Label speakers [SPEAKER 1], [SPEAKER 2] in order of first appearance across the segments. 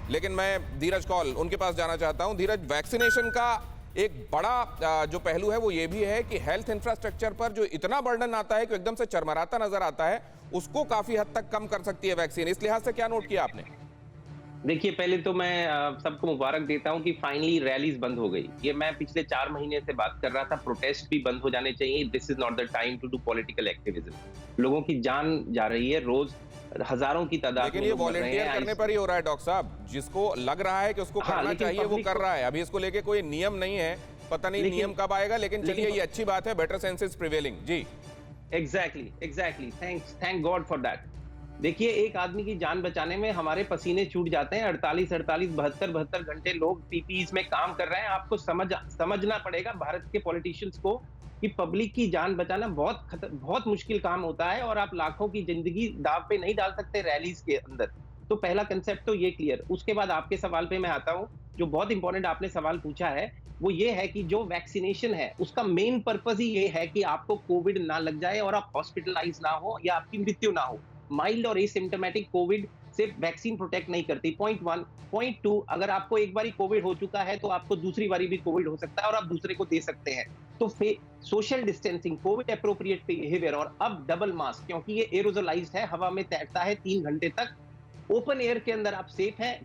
[SPEAKER 1] लेकिन मैं धीरज कौल उनके पास जाना चाहता हूं। धीरज, वैक्सीनेशन का एक बड़ा जो पहलू है वो ये भी है कि हेल्थ इंफ्रास्ट्रक्चर पर जो इतना बर्डन आता है कि एकदम से चरमराता नजर आता है, उसको काफी हद तक कम कर सकती है वैक्सीन। इस लिहाज से क्या नोट किया आपने?
[SPEAKER 2] देखिए, पहले तो मैं सबको मुबारक देता हूं कि फाइनली रैलीज बंद हो गई। ये मैं पिछले 4 महीने से बात कर रहा था, प्रोटेस्ट भी बंद हो जाने चाहिए। This is not the time to do political activism. लोगों की जान जा रही है, रोज हजारों की तादाद
[SPEAKER 1] लेकिन
[SPEAKER 2] में
[SPEAKER 1] ये
[SPEAKER 2] लोग मर रहे
[SPEAKER 1] वॉलेंटियर
[SPEAKER 2] हैं।
[SPEAKER 1] करने पर ही हो रहा है डॉक्टर साहब। जिसको लग रहा है कि उसको करना
[SPEAKER 2] लेकिन
[SPEAKER 1] चाहिए वो
[SPEAKER 2] पब्लिक
[SPEAKER 1] कर रहा है। अभी इसको लेके कोई नियम नहीं है, पता नहीं नियम कब आएगा, लेकिन चलिए ये अच्छी बात है। Better sense is prevailing. जी
[SPEAKER 2] exactly, thank God for that. देखिए, एक आदमी की जान बचाने में हमारे पसीने छूट जाते हैं। 72 घंटे लोग पीपीईज में काम कर रहे हैं। आपको समझना पड़ेगा भारत के पॉलिटिशियंस को कि पब्लिक की जान बचाना बहुत मुश्किल काम होता है, और आप लाखों की जिंदगी दांव पे नहीं डाल सकते रैलीज के अंदर। तो पहला कंसेप्ट तो ये क्लियर। उसके बाद आपके सवाल पे मैं आता हूँ। जो बहुत इंपॉर्टेंट आपने सवाल पूछा है वो ये है कि जो वैक्सीनेशन है उसका मेन पर्पस ही ये है कि आपको कोविड ना लग जाए और आप हॉस्पिटलाइज ना हो या आपकी मृत्यु ना हो। माइल्ड और एसिम्प्टोमेटिक कोविड से वैक्सीन प्रोटेक्ट नहीं करती, पॉइंट 1। पॉइंट 2, अगर आपको एक बारी कोविड हो चुका है तो आपको दूसरी बारी भी कोविड हो सकता है और आप दूसरे को दे सकते हैं। तो social distancing, Covid appropriate behaviour, और अब डबल मास्क, क्योंकि ये एरोजोलाइज्ड है, हवा में तैरता है 3 घंटे तक। ओपन एयर के अंदर आप सेफ हैं।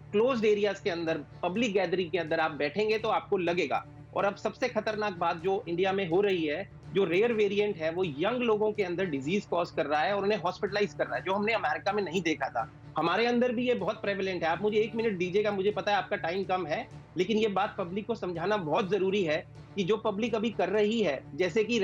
[SPEAKER 2] क्लोज्ड एरियाज के अंदर, पब्लिक गैदरिंग के अंदर आप बैठेंगे तो आपको लगेगा। और अब सबसे खतरनाक बात जो इंडिया में हो रही है, जो रेयर वेरिएंट है वो यंग लोगों के अंदर डिजीज कॉज कर रहा है और उन्हें हॉस्पिटलाइज कर रहा है, जो हमने अमेरिका में नहीं देखा था। हमारे अंदर भी ये बहुत प्रेवलेंट है। आप मुझे 1 मिनट दीजिएगा, मुझे पता है आपका टाइम कम है, लेकिन ये बात पब्लिक को समझाना बहुत जरूरी है कि जो पब्लिक अभी कर रही है, जैसे कि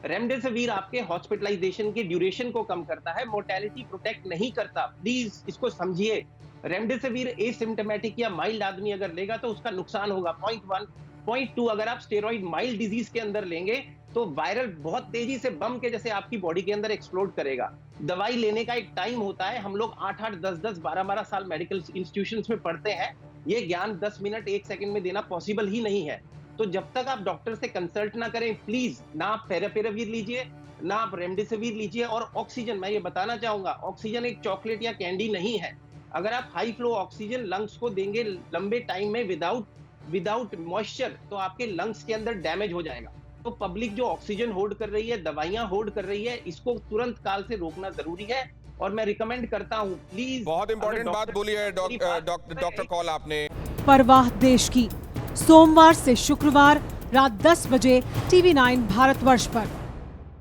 [SPEAKER 2] रेमडेसिविर आपके हॉस्पिटलाइजेशन के ड्यूरेशन को कम करता है, मोर्टेलिटी प्रोटेक्ट नहीं करता। प्लीज इसको समझिए। रेमडेसिविर एसिम्प्टोमेटिक या माइल्ड आदमी अगर लेगा तो उसका नुकसान होगा, पॉइंट 1। पॉइंट 2, अगर आप स्टेरॉइड माइल्ड डिजीज के अंदर लेंगे तो वायरल बहुत तेजी से बम के जैसे आपकी बॉडी के अंदर एक्सप्लोड करेगा। दवाई लेने का एक टाइम होता है। हम लोग 8-8, 10-10, 12-12 साल मेडिकल इंस्टीट्यूशंस में पढ़ते हैं। ये ज्ञान 10 मिनट 1 सेकंड में देना पॉसिबल ही नहीं है। तो जब तक आप डॉक्टर से कंसल्ट ना करें, प्लीज ना आप फेविपिराविर लीजिए, ना आप रेमडेसिविर लीजिए। और ऑक्सीजन, मैं ये बताना चाहूंगा, ऑक्सीजन एक चॉकलेट या कैंडी नहीं है। अगर आप हाई फ्लो ऑक्सीजन लंग्स को देंगे लंबे टाइम में विदाउट मॉइस्चर, तो आपके लंग्स के अंदर डैमेज हो जाएगा। तो पब्लिक जो ऑक्सीजन होल्ड कर रही है, दवाइयां होल्ड कर रही है, इसको तुरंत काल से रोकना जरूरी है। और मैं रिकमेंड करता हूं, प्लीज।
[SPEAKER 1] बहुत इंपॉर्टेंट बात बोली है डॉक्टर कौल आपने।
[SPEAKER 3] परवाह देश की, सोमवार से शुक्रवार रात 10 बजे TV9 भारतवर्ष पर।